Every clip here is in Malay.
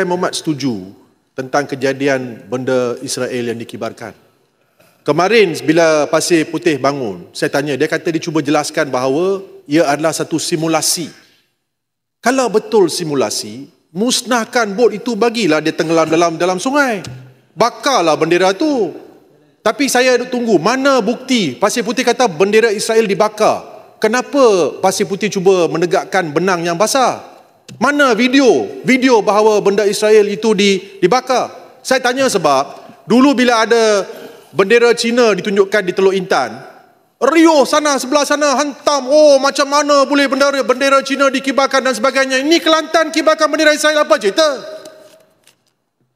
Pakar Muhammad setuju tentang kejadian benda Israel yang dikibarkan. Kemarin bila Pasir Putih bangun, saya tanya, dia kata dia cuba jelaskan bahawa ia adalah satu simulasi. Kalau betul simulasi, musnahkan bot itu, bagilah dia tenggelam dalam sungai. Bakarlah bendera tu. Tapi saya tunggu, mana bukti Pasir Putih kata bendera Israel dibakar? Kenapa Pasir Putih cuba menegakkan benang yang basah? Mana video bahawa benda Israel itu dibakar? Saya tanya sebab dulu bila ada bendera Cina ditunjukkan di Teluk Intan, riuh sana sebelah sana hantam, oh macam mana boleh bendera Cina dikibarkan dan sebagainya. Ini Kelantan kibarkan bendera Israel, apa cerita?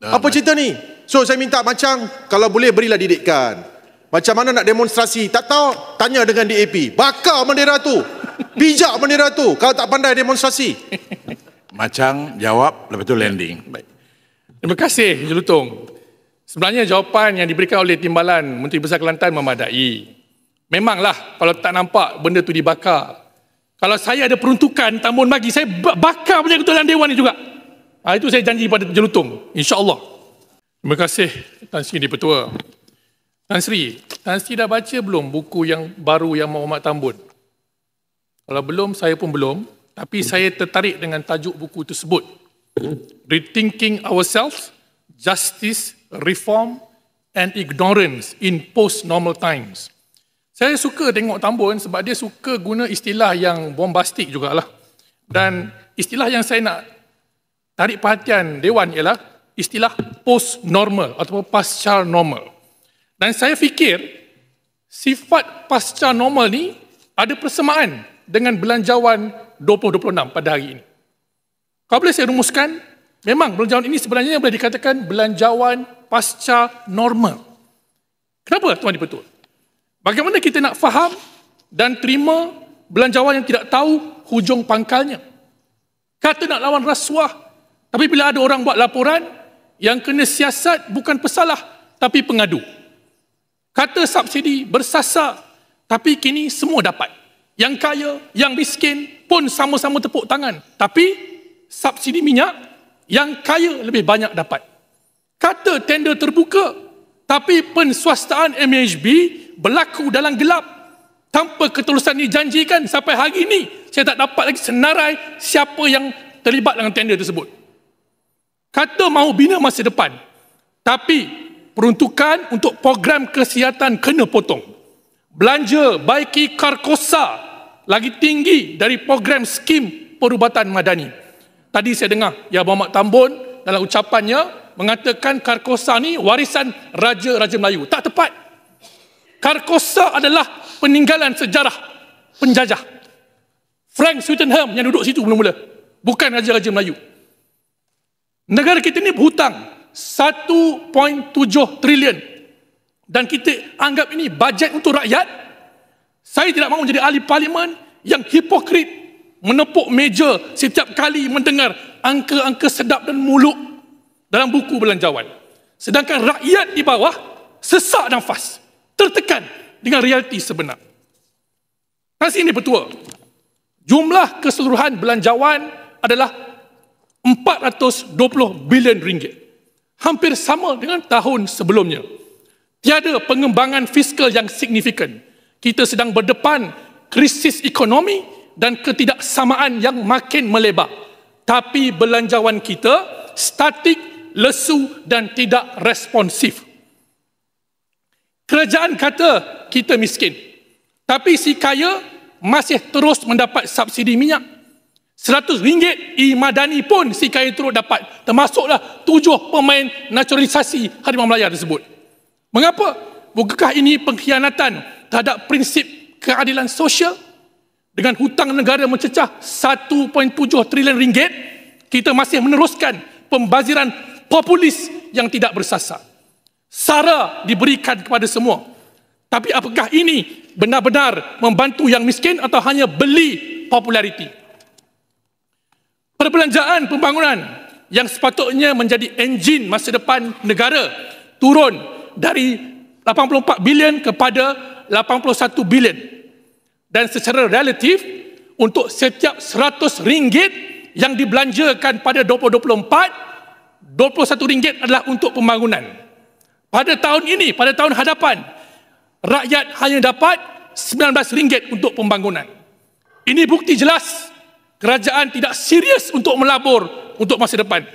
Apa cerita ni? So saya minta macam, kalau boleh berilah didikan. Macam mana nak demonstrasi, tak tahu, tanya dengan DAP. Bakar bendera tu, pijak bendera tu kalau tak pandai demonstrasi. Macam jawab, lepas tu landing. Baik. Terima kasih, Jelutong. Sebenarnya jawapan yang diberikan oleh Timbalan Menteri Besar Kelantan memadai. Memanglah kalau tak nampak benda tu dibakar. Kalau saya ada peruntukan Tambun Magi, saya bakar punya ketuan Dewan ni juga. Itu saya janji pada Jelutong, insya-Allah. Terima kasih Tan Sri Di-Pertua. Tan Sri dah baca belum buku yang baru yang Muhammad Tambun? Kalau belum, saya pun belum. Tapi saya tertarik dengan tajuk buku tersebut. Rethinking Ourselves, Justice, Reform and Ignorance in Post-Normal Times. Saya suka tengok Tambun sebab dia suka guna istilah yang bombastik jugalah. Dan istilah yang saya nak tarik perhatian Dewan ialah istilah post-normal atau pasca normal. Dan saya fikir sifat pasca normal ni ada persamaan dengan belanjawan 2026 pada hari ini. Kalau boleh saya rumuskan, memang belanjawan ini sebenarnya boleh dikatakan belanjawan pasca normal. Kenapa, Tuan Di-Pertua? Bagaimana kita nak faham dan terima belanjawan yang tidak tahu hujung pangkalnya? Kata nak lawan rasuah, tapi bila ada orang buat laporan, yang kena siasat bukan pesalah, tapi pengadu. Kata subsidi bersasar, tapi kini semua dapat. Yang kaya, yang miskin pun sama-sama tepuk tangan. Tapi subsidi minyak, yang kaya lebih banyak dapat. Kata tender terbuka, tapi penswastaan MHB berlaku dalam gelap. Tanpa ketulusan dijanjikan, sampai hari ini saya tak dapat lagi senarai siapa yang terlibat dengan tender tersebut. Kata mahu bina masa depan, tapi peruntukan untuk program kesihatan kena potong. Belanja baiki Karkosa lagi tinggi dari program skim perubatan madani. Tadi saya dengar Yang Berhormat Tambun dalam ucapannya mengatakan Karkosa ni warisan Raja-Raja Melayu. Tak tepat. Karkosa adalah peninggalan sejarah penjajah. Frank Swettenham yang duduk situ mula-mula, bukan Raja-Raja Melayu. Negara kita ni berhutang 1.7 triliun dan kita anggap ini bajet untuk rakyat. Saya tidak mahu menjadi ahli parlimen yang hipokrit, menepuk meja setiap kali mendengar angka-angka sedap dan muluk dalam buku belanjawan. Sedangkan rakyat di bawah sesak nafas, tertekan dengan realiti sebenar. Di Di-Pertua, jumlah keseluruhan belanjawan adalah 420 bilion ringgit. Hampir sama dengan tahun sebelumnya. Tiada pengembangan fiskal yang signifikan. Kita sedang berdepan krisis ekonomi dan ketidaksamaan yang makin melebar. Tapi belanjawan kita statik, lesu dan tidak responsif. Kerajaan kata kita miskin, tapi si kaya masih terus mendapat subsidi minyak. RM100 e-madani pun si kaya turut dapat, termasuklah 7 pemain naturalisasi harimau Melaya tersebut. Mengapa? Bukankah ini pengkhianatan terhadap prinsip keadilan sosial? Dengan hutang negara mencecah 1.7 trilion ringgit, kita masih meneruskan pembaziran populis yang tidak bersasar. Sara diberikan kepada semua. Tapi apakah ini benar-benar membantu yang miskin atau hanya beli populariti? Perbelanjaan pembangunan yang sepatutnya menjadi enjin masa depan negara turun dari 84 bilion kepada 81 bilion. Dan secara relatif, untuk setiap RM100 yang dibelanjakan pada 2024, RM21 adalah untuk pembangunan. Pada tahun ini, pada tahun hadapan, rakyat hanya dapat RM19 untuk pembangunan. Ini bukti jelas kerajaan tidak serius untuk melabur untuk masa depan.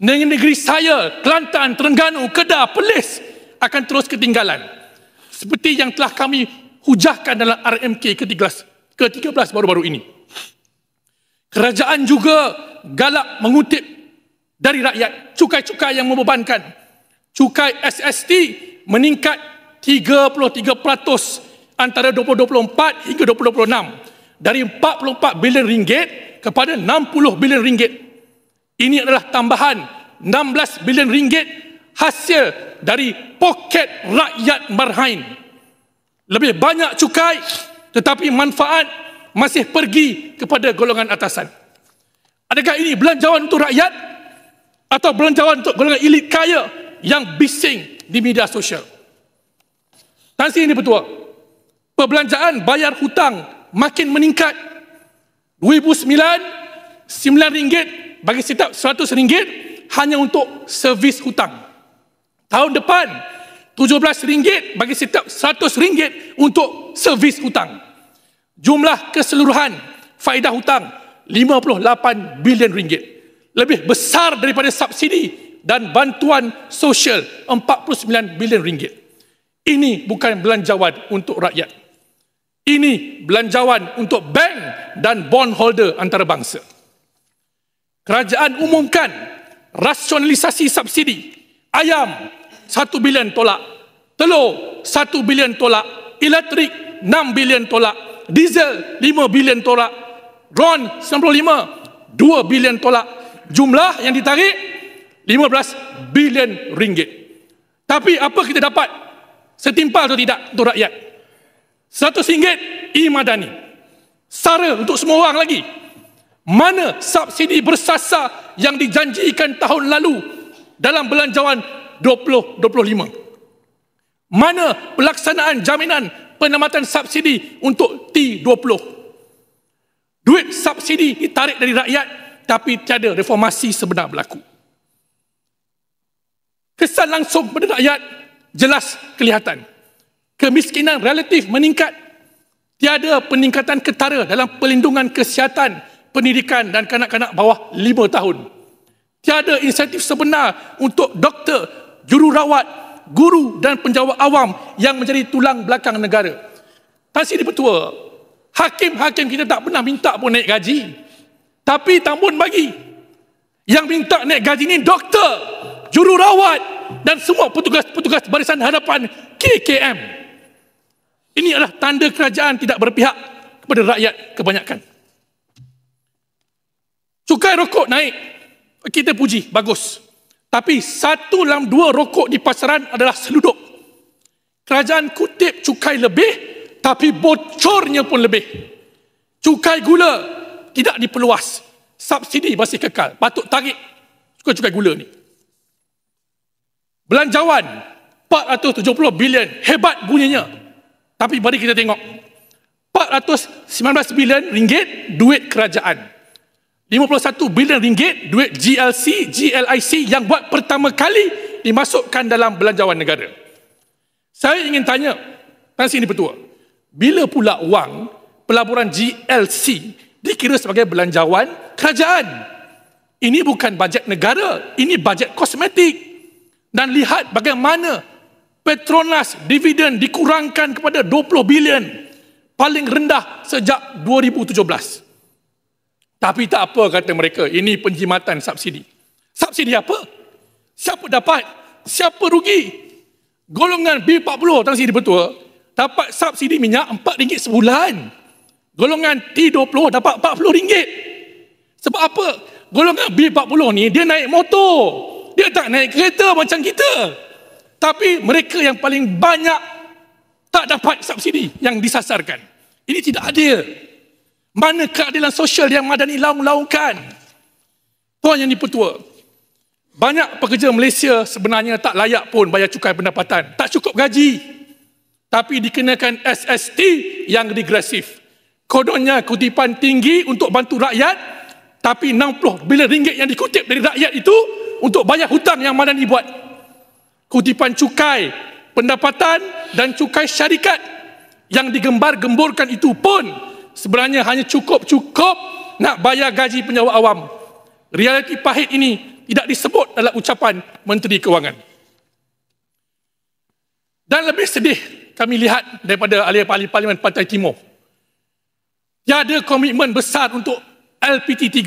Negeri saya, Kelantan, Terengganu, Kedah, Perlis akan terus ketinggalan. Seperti yang telah kami hujahkan dalam RMK ke-13 baru-baru ini. Kerajaan juga galak mengutip dari rakyat cukai-cukai yang membebankan. Cukai SST meningkat 33% antara 2024 hingga 2026 dari RM44 bilion kepada RM60 bilion. Ini adalah tambahan RM16 bilion hasil dari poket rakyat marhain. Lebih banyak cukai tetapi manfaat masih pergi kepada golongan atasan. Adakah ini belanjawan untuk rakyat atau belanjawan untuk golongan elit kaya yang bising di media sosial? Tan Sri ini Bertua, perbelanjaan bayar hutang makin meningkat. 2009, RM9 bagi setiap RM100 hanya untuk servis hutang. Tahun depan, RM17 bagi setiap RM100 untuk servis hutang. Jumlah keseluruhan faedah hutang RM58 bilion. Lebih besar daripada subsidi dan bantuan sosial RM49 bilion. Ini bukan belanjawan untuk rakyat. Ini belanjawan untuk bank dan bond holder antarabangsa. Kerajaan umumkan rasionalisasi subsidi. Ayam 1 bilion tolak, telur 1 bilion tolak, elektrik 6 bilion tolak, diesel 5 bilion tolak, RON 95 2 bilion tolak. Jumlah yang ditarik 15 bilion ringgit. Tapi apa kita dapat? Setimpal atau tidak untuk rakyat? RM100 e-Madani. Sara untuk semua orang lagi. Mana subsidi bersasar yang dijanjikan tahun lalu dalam belanjawan 2025? Mana pelaksanaan jaminan penamatan subsidi untuk T20? Duit subsidi ditarik dari rakyat tapi tiada reformasi sebenar berlaku. Kesan langsung pada rakyat jelas kelihatan. Kemiskinan relatif meningkat. Tiada peningkatan ketara dalam perlindungan kesihatan, pendidikan dan kanak-kanak bawah 5 tahun. Tiada insentif sebenar untuk doktor, jururawat, guru dan penjawat awam yang menjadi tulang belakang negara. Tan Sri Bertua, hakim-hakim kita tak pernah minta pun naik gaji. Tapi tambun bagi. Yang minta naik gaji ni doktor, jururawat dan semua petugas-petugas barisan hadapan KKM. Ini adalah tanda kerajaan tidak berpihak kepada rakyat kebanyakan. Cukai rokok naik, kita puji, bagus. Tapi 1 dalam 2 rokok di pasaran adalah seluduk. Kerajaan kutip cukai lebih, tapi bocornya pun lebih. Cukai gula tidak diperluas, subsidi masih kekal. Patut tarik cukai gula ni. Belanjawan 470 bilion, hebat bunyinya. Tapi mari kita tengok. 419 bilion ringgit duit kerajaan. 51 bilion ringgit duit GLC, GLIC yang buat pertama kali dimasukkan dalam belanjawan negara. Saya ingin tanya, Tan Sri Bertua, bila pula wang pelaburan GLC dikira sebagai belanjawan kerajaan? Ini bukan bajet negara, ini bajet kosmetik. Dan lihat bagaimana Petronas dividen dikurangkan kepada 20 bilion, paling rendah sejak 2017. Tapi tak apa kata mereka, ini penjimatan subsidi. Subsidi apa? Siapa dapat? Siapa rugi? Golongan B40 Tan Sri Bertua dapat subsidi minyak RM4 sebulan. Golongan T20 dapat RM40. Sebab apa? Golongan B40 ni dia naik motor. Dia tak naik kereta macam kita. Tapi mereka yang paling banyak tak dapat subsidi yang disasarkan. Ini tidak adil. Mana keadilan sosial yang Madani laung-laungkan? Tuan Yang di-Pertua, banyak pekerja Malaysia sebenarnya tak layak pun bayar cukai pendapatan. Tak cukup gaji. Tapi dikenakan SST yang regresif. Kononnya kutipan tinggi untuk bantu rakyat, tapi 60 bilion ringgit yang dikutip dari rakyat itu untuk bayar hutang yang Madani buat. Kutipan cukai pendapatan dan cukai syarikat yang digembar-gemburkan itu pun sebenarnya hanya cukup-cukup nak bayar gaji penjawat awam. Realiti pahit ini tidak disebut dalam ucapan Menteri Kewangan. Dan lebih sedih kami lihat daripada ahli-ahli Parlimen Pantai Timur. Tiada komitmen besar untuk LPT3,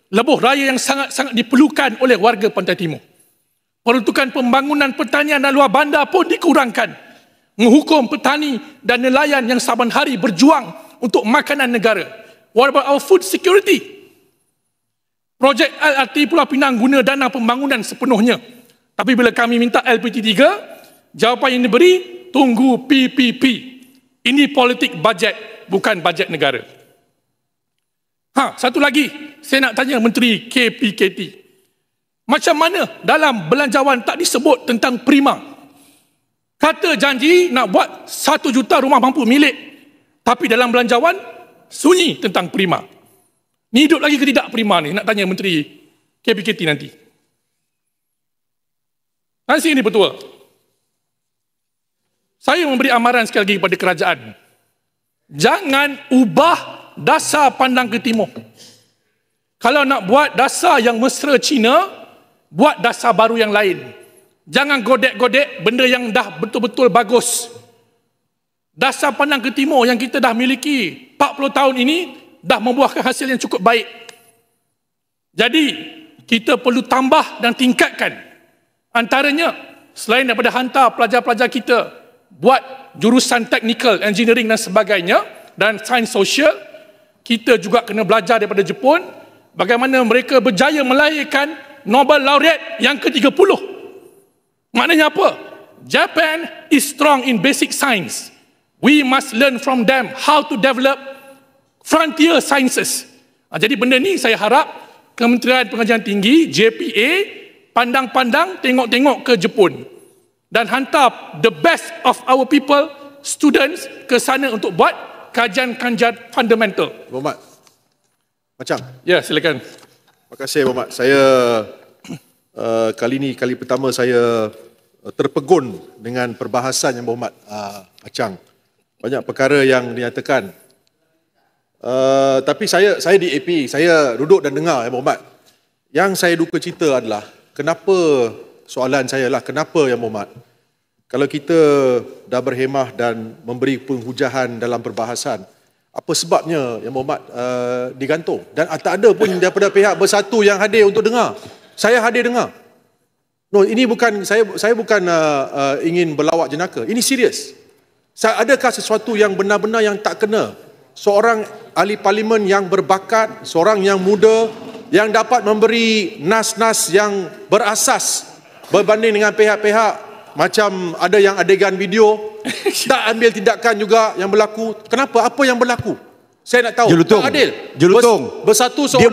lebuh raya yang sangat-sangat diperlukan oleh warga Pantai Timur. Peruntukan pembangunan pertanian dan luar bandar pun dikurangkan. Menghukum petani dan nelayan yang saban hari berjuang untuk makanan negara. What about our food security? Projek LRT Pulau Pinang guna dana pembangunan sepenuhnya. Tapi bila kami minta LPT3, jawapan yang diberi, tunggu PPP. Ini politik bajet, bukan bajet negara. Satu lagi, saya nak tanya Menteri KPKT. Macam mana dalam belanjawan tak disebut tentang prima? Kata janji nak buat 1 juta rumah mampu milik, tapi dalam belanjawan sunyi tentang prima. Ni hidup lagi ke tidak prima ni? Nak tanya Menteri KPKT nanti. Tan Sri ini Pertua. Saya memberi amaran sekali lagi kepada kerajaan. Jangan ubah dasar pandang ke timur. Kalau nak buat dasar yang mesra Cina, buat dasar baru yang lain. Jangan godek-godek benda yang dah betul-betul bagus. Dasar pandang ke timur yang kita dah miliki 40 tahun ini dah membuahkan hasil yang cukup baik. Jadi, kita perlu tambah dan tingkatkan. Antaranya, selain daripada hantar pelajar-pelajar kita buat jurusan technical, engineering dan sebagainya, dan sains sosial, kita juga kena belajar daripada Jepun bagaimana mereka berjaya melahirkan Nobel laureate yang ke-30. Maknanya apa? Japan is strong in basic science. We must learn from them how to develop frontier sciences. Jadi benda ni saya harap Kementerian Pengajian Tinggi, JPA, pandang-pandang, tengok-tengok ke Jepun. Dan hantar the best of our people, students, ke sana untuk buat kajian-kajian fundamental. Muhammad, Macang. Ya, silakan. Terima kasih Muhammad. Saya kali ini kali pertama saya terpegun dengan perbahasan yang Muhammad Macang. Banyak perkara yang dinyatakan. Tapi saya di AP, saya duduk dan dengar ya Muhammad. Yang saya duka cita adalah kenapa, soalan saya lah, kenapa ya Muhammad, kalau kita dah berhemah dan memberi penghujahan dalam perbahasan, apa sebabnya yang Muhammad digantung? Dan tak ada pun daripada pihak bersatu yang hadir untuk dengar. Saya hadir dengar. No, ini bukan, saya bukan ingin berlawak jenaka. Ini serius. Adakah sesuatu yang benar-benar yang tak kena? Seorang ahli parlimen yang berbakat, seorang yang muda, yang dapat memberi nas-nas yang berasas berbanding dengan pihak-pihak macam ada yang adegan video tak ambil tindakan juga yang berlaku. Kenapa? Apa yang berlaku? Saya nak tahu. Jelutong. Tak adil. Jelutong. Bersatu dia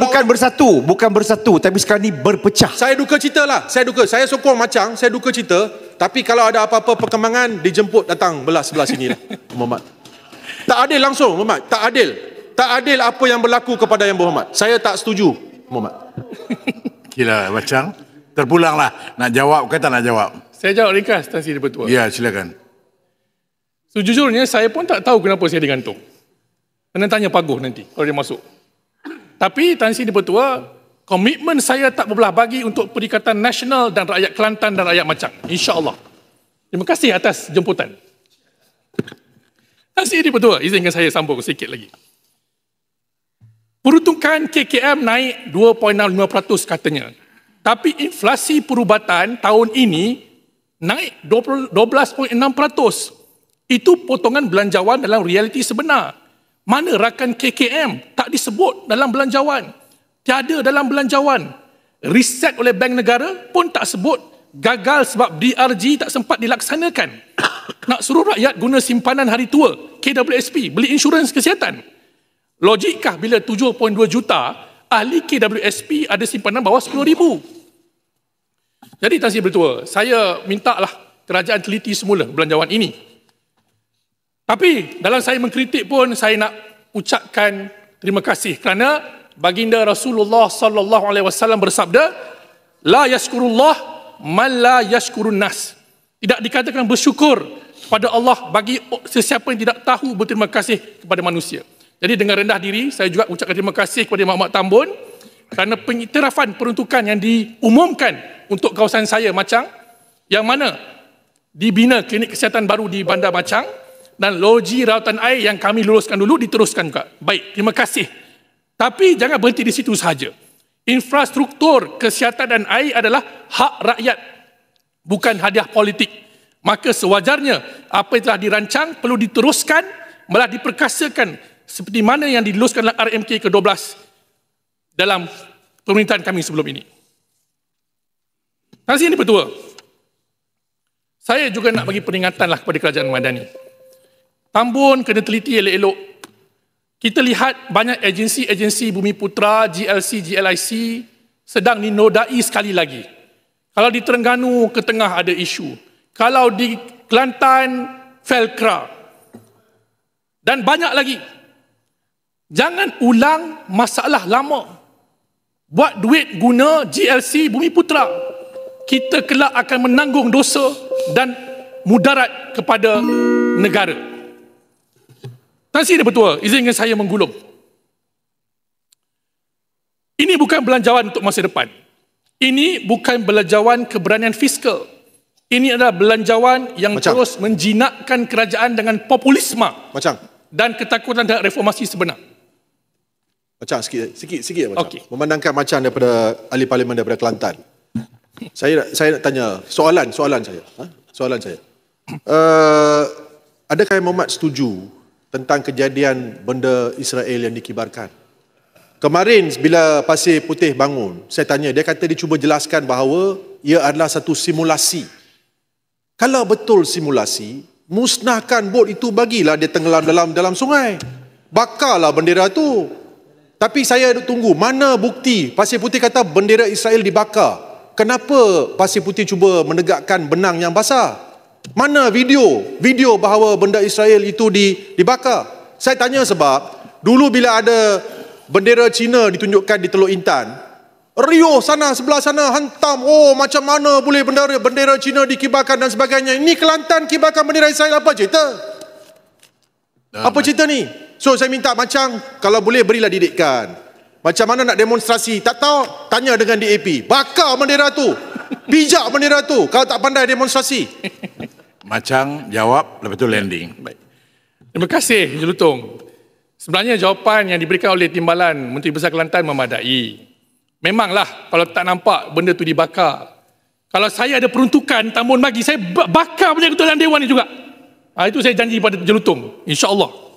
bukan bersatu, tapi sekarang ni berpecah. Saya duka cita lah. Saya sokong Macang, saya duka cita. Tapi kalau ada apa-apa perkembangan, dijemput datang belah sebelah sini lah. Muhammad. Tak adil langsung Muhammad. Tak adil. Tak adil apa yang berlaku kepada yang Muhammad. Saya tak setuju Muhammad. Kira Macang, terpulanglah. Nak jawab ke tak nak jawab? Saya jawab ringkas, Tan Sri Pertua. Ya, silakan. Sejujurnya saya pun tak tahu kenapa saya digantung. Kena tanya Paguh nanti kalau dia masuk. Tapi Tan Sri Pertua, komitmen saya tak berbelah bagi untuk Perikatan Nasional dan rakyat Kelantan dan rakyat Macang. InsyaAllah. Terima kasih atas jemputan. Tan Sri Pertua, izinkan saya sambung sikit lagi. Peruntukan KKM naik 2.65% katanya. Tapi inflasi perubatan tahun ini naik 12.6%. Itu potongan belanjawan dalam realiti sebenar. Mana rakan KKM tak disebut dalam belanjawan. Tiada dalam belanjawan. Riset oleh Bank Negara pun tak sebut. Gagal sebab DRG tak sempat dilaksanakan. Nak suruh rakyat guna simpanan hari tua, KWSP, beli insurans kesihatan. Logikkah bila 7.2 juta ahli KWSP ada simpanan bawah 10,000? Jadi Tan Sri Pertua, saya mintalah kerajaan teliti semula belanjawan ini. Tapi dalam saya mengkritik pun saya nak ucapkan terima kasih kerana baginda Rasulullah sallallahu alaihi wasallam bersabda, La yashkurullah man la yashkurun nas. Tidak dikatakan bersyukur kepada Allah bagi sesiapa yang tidak tahu berterima kasih kepada manusia. Jadi dengan rendah diri, saya juga ucapkan terima kasih kepada Muhammad Tambun kerana pengiktirafan peruntukan yang diumumkan untuk kawasan saya Machang, yang mana dibina klinik kesihatan baru di Bandar Machang dan loji rawatan air yang kami luluskan dulu diteruskan juga. Baik, terima kasih. Tapi jangan berhenti di situ sahaja. Infrastruktur kesihatan dan air adalah hak rakyat, bukan hadiah politik. Maka sewajarnya apa yang telah dirancang perlu diteruskan, malah diperkasakan seperti mana yang diluluskan dalam RMK ke-12 dalam pemerintahan kami sebelum ini. Tan Sri Pertua, saya juga nak bagi peringatanlah kepada kerajaan Madani. Tambun kena teliti elok-elok. Kita lihat banyak agensi-agensi Bumi Putra, GLC, GLIC sedang dinodai sekali lagi. Kalau di Terengganu ke tengah ada isu. Kalau di Kelantan, Felkra. Dan banyak lagi. Jangan ulang masalah lama. Buat duit guna GLC Bumi Putra. Kita kelak akan menanggung dosa dan mudarat kepada negara. Tan Sri Pertua, izinkan saya menggulung. Ini bukan belanjawan untuk masa depan. Ini bukan belanjawan keberanian fiskal. Ini adalah belanjawan yang terus menjinakkan kerajaan dengan populisme dan ketakutan terhadap reformasi sebenar. Sikit okay. Memandangkan Macang daripada ahli parlimen daripada Kelantan. Saya nak tanya soalan saya. Adakah Muhammad setuju tentang kejadian benda Israel yang dikibarkan? Kemarin bila Pasir Putih bangun, saya tanya, dia kata dia cuba jelaskan bahawa ia adalah satu simulasi. Kalau betul simulasi, musnahkan bot itu, bagilah dia tenggelam dalam sungai. Bakarlah bendera tu. Tapi saya tunggu, mana bukti Pasir Putih kata bendera Israel dibakar? Kenapa Pasir Putih cuba menegakkan benang yang basah? Mana video bahawa benda Israel itu dibakar? Saya tanya sebab dulu bila ada bendera Cina ditunjukkan di Teluk Intan, Rio sana, sebelah sana hantam, oh macam mana boleh bendera Cina dikibarkan dan sebagainya. Ini Kelantan kibarkan bendera Israel, apa cerita? Apa cerita ni? So saya minta Macang, kalau boleh berilah didikan. Macam mana nak demonstrasi? Tak tahu, tanya dengan DAP. Bakar bendera tu. Pijak bendera tu kalau tak pandai demonstrasi. Macang jawab, lepas tu landing. Baik. Terima kasih, Jelutong. Sebenarnya jawapan yang diberikan oleh Timbalan Menteri Besar Kelantan memadai. Memanglah kalau tak nampak benda tu dibakar. Kalau saya ada peruntukan Tambun bagi, saya bakar punya ketua Dewan ni juga. Itu saya janji pada Jelutong, insya-Allah.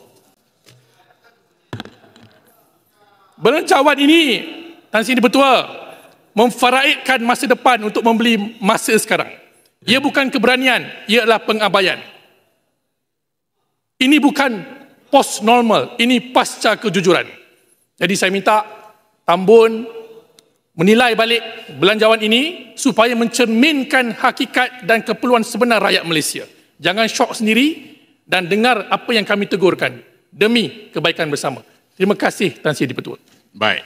Belanjawan ini, Tan Sri Pertua, memfaraidkan masa depan untuk membeli masa sekarang. Ia bukan keberanian, ia adalah pengabaian. Ini bukan post normal, ini pasca kejujuran. Jadi saya minta Tambun menilai balik belanjawan ini supaya mencerminkan hakikat dan keperluan sebenar rakyat Malaysia. Jangan syok sendiri dan dengar apa yang kami tegurkan demi kebaikan bersama. Terima kasih Tan Sri Pertua. Baik.